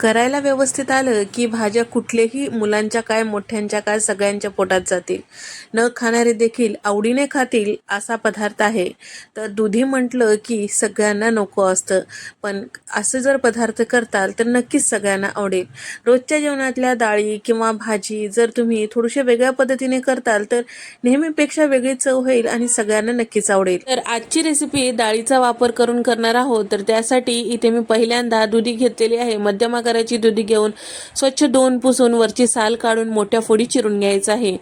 करायला व्यवस्थित आलं की भाज्या कुठलेही मुलांच्या काय मोठ्यांच्या काय सगळ्यांच्या पोटात जातील. न खाणारे देखील आवडीने खातील असा पदार्थ आहे. तर दुधी म्हटलं की सगळ्यांना नको असतं, पण असं जर पदार्थ करताल तर नक्कीच सगळ्यांना आवडेल. रोजच्या जेवणातल्या डाळी किंवा भाजी जर तुम्ही थोडीशी वेगळ्या पद्धतीने करताल तर नेहमीपेक्षा वेगळी चव होईल आणि सगळ्यांना नक्कीच आवडेल. तर आजची रेसिपी डाळीचा वापर करून करणार आहोत. तर त्यासाठी इथे मी पहिल्यांदा दुधी घेतलेली आहे. मध्यम आकाराची दुधी घेऊन स्वच्छ धुवून पुसून वरची साल काढून मोठ्या फोडी चिरून घ्यायचं आहे.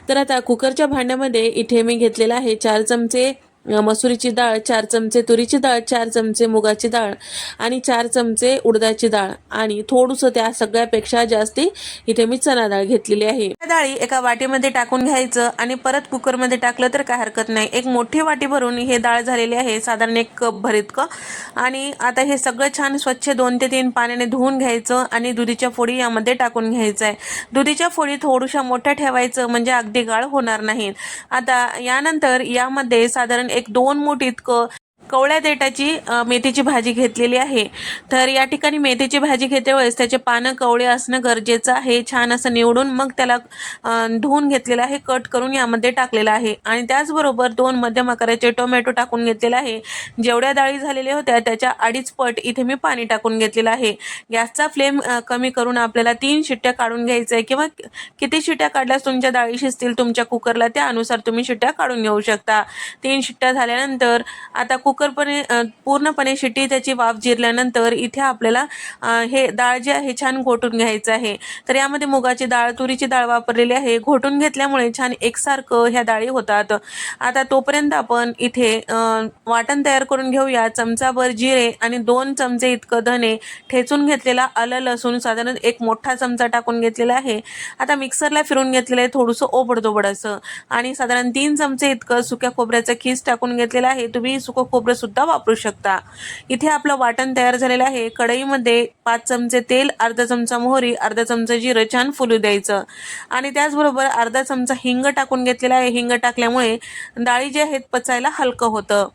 तर आता कुकरच्या भांड्यामध्ये इथे मी घेतलेला आहे 4 चमचे मसुरीची डाळ, 4 चमचे तुरीची डाळ, 4 चमचे मुगाची डाळ आणि 4 चमचे उडदाची डाळ आणि थोडंसं त्या सगळ्यापेक्षा जास्ती इथे मी चणा डाळ घेतलेली आहे. डाळी एका वाटीमध्ये टाकून घ्यायचं आणि परत कुकरमध्ये टाकलं तर काय हरकत नाही. एक मोठी वाटी भरून हे डाळ झालेली आहे, साधारण 1 कप भर आणि आता हे सगळं छान स्वच्छ 2 ते 3 पाण्याने धुवून घ्यायचं आणि दुधीच्या फोडी यामध्ये टाकून घ्यायचं आहे. दुधीच्या फोडी थोड्याशा मोठ्या ठेवायचं म्हणजे अगदी गाळ होणार नाहीत. आता यानंतर यामध्ये साधारण 1-2 मूठ इतकं कवळ्या देठाची मेथीची भाजी घेतलेली आहे. तर या ठिकाणी मेथीची भाजी घेते वेळेस त्याचे पानं कवळे असणं गरजेचं आहे. छान असं निवडून मग त्याला धुवून घेतलेलं आहे, कट करून यामध्ये टाकलेलं आहे आणि त्याचबरोबर 2 मध्यम आकाराचे टोमॅटो टाकून घेतलेला आहे. जेवढ्या डाळी झालेल्या होत्या त्याच्या 2.5 पट इथे मी पाणी टाकून घेतलेलं आहे. गॅसचा फ्लेम कमी करून आपल्याला 3 शिट्ट्या काढून घ्यायचं आहे किंवा किती शिट्ट्या काढल्यास तुमच्या डाळी शिजतील तुमच्या कुकरला त्यानुसार तुम्ही शिट्ट्या काढून घेऊ शकता. 3 शिट्ट्या झाल्यानंतर आता पूर्णपणे शिट्टी त्याची वाफ जिरल्यानंतर इथे आपल्याला हे डाळ जे आहे छान घोटून घ्यायचं आहे. तर यामध्ये मुगाची डाळ, तुरीची डाळ वापरलेली आहे. घोटून घेतल्यामुळे छान एकसारखं ह्या डाळी होतात. आता तोपर्यंत आपण इथे वाटण तयार करून घेऊया. चमचाभर जिरे आणि 2 चमचे इतकं धने, ठेचून घेतलेला आलं लसूण साधारण 1 मोठा चमचा टाकून घेतलेला आहे. आता मिक्सरला फिरून घेतलेलं आहे थोडंसं ओबडधोबड असं आणि साधारण 3 चमचे इतकं सुक्या खोबऱ्याचा खीस टाकून घेतलेला आहे. तुम्ही सुकं खोबरं सुद्धा वापरू शकता. इथे आपलं वाटण तयार झालेलं आहे. कढईमध्ये 5 चमचे तेल, अर्धा चमचा मोहरी, अर्धा चमचा जिरं छान फुलू द्यायचं आणि त्याचबरोबर अर्धा चमचा हिंग टाकून घेतलेला आहे. हिंग टाकल्यामुळे डाळी जे आहेत पचायला हलकं होतं.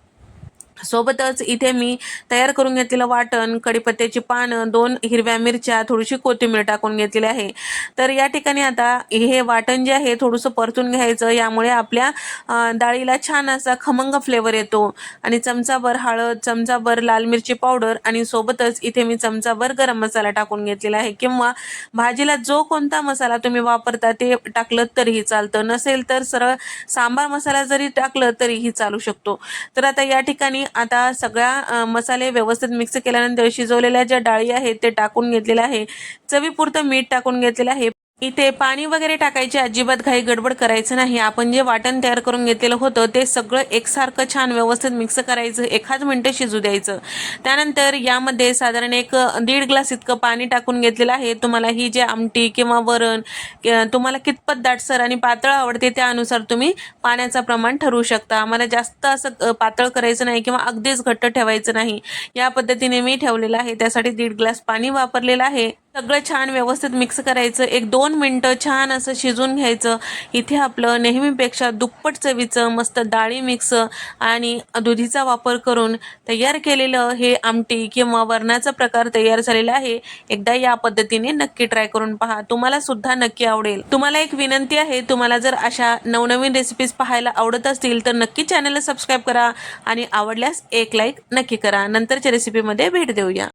सोबतच इथे मी तयार करून घेतलेलं वाटण, कढीपत्त्याची पानं, 2 हिरव्या मिरच्या, थोडीशी कोथिंबीर टाकून घेतलेली आहे. तर या ठिकाणी आता हे वाटण जे आहे थोडंसं परतून घ्यायचं. यामुळे आपल्या डाळीला छान असा खमंग फ्लेवर येतो आणि चमचाभर हळद, चमचाभर लाल मिरची पावडर आणि सोबतच इथे मी चमचाभर गरम मसाला टाकून घेतलेला आहे किंवा भाजीला जो कोणता मसाला तुम्ही वापरता ते टाकलं तरीही चालतं. नसेल तर सरळ सांबार मसाला जरी टाकलं तरीही चालू शकतो. तर आता या ठिकाणी आता सगळ्या मसाले व्यवस्थित मिक्स केल्यानंतर शिजवलेल्या ज्या डाळी आहेत ते टाकून घेतलेल्या आहे. चवीपुरतं मीठ टाकून घेतलेलं आहे. इथे पाणी वगैरे टाकायची अजिबात घाई गडबड करायचं नाही. आपण जे वाटण तयार करून घेतलेलं होतं ते सगळं एकसारखं छान व्यवस्थित मिक्स करायचं, 1 मिनिट शिजू द्यायचं. त्यानंतर यामध्ये साधारण 1-1.5 ग्लास इतकं पाणी टाकून घेतलेलं आहे. तुम्हाला ही जे आमटी किंवा वरण तुम्हाला कितपत दाटसर आणि पातळ आवडते त्यानुसार तुम्ही पाण्याचं प्रमाण ठरवू शकता. आम्हाला जास्त असं पातळ करायचं नाही किंवा अगदीच घट्ट ठेवायचं नाही. या पद्धतीने मी ठेवलेलं आहे. त्यासाठी 1.5 ग्लास पाणी वापरलेलं आहे. सगळं छान व्यवस्थित मिक्स करायचं. 1-2 मिनिटं छान असं शिजून घ्यायचं. इथे आपलं नेहमीपेक्षा दुप्पट चवीचं मस्त डाळी मिक्स आणि दुधीचा वापर करून तयार केलेलं हे आमटी किंवा वरणाचा प्रकार तयार झालेला आहे. एकदा या पद्धतीने नक्की ट्राय करून पहा, तुम्हाला सुद्धा नक्की आवडेल. तुम्हाला एक विनंती आहे, तुम्हाला जर अशा नवनवीन रेसिपीज पाहायला आवडत असतील तर नक्की चॅनलला सबस्क्राईब करा आणि आवडल्यास एक लाईक नक्की करा. नंतरच्या रेसिपीमध्ये भेट देऊया.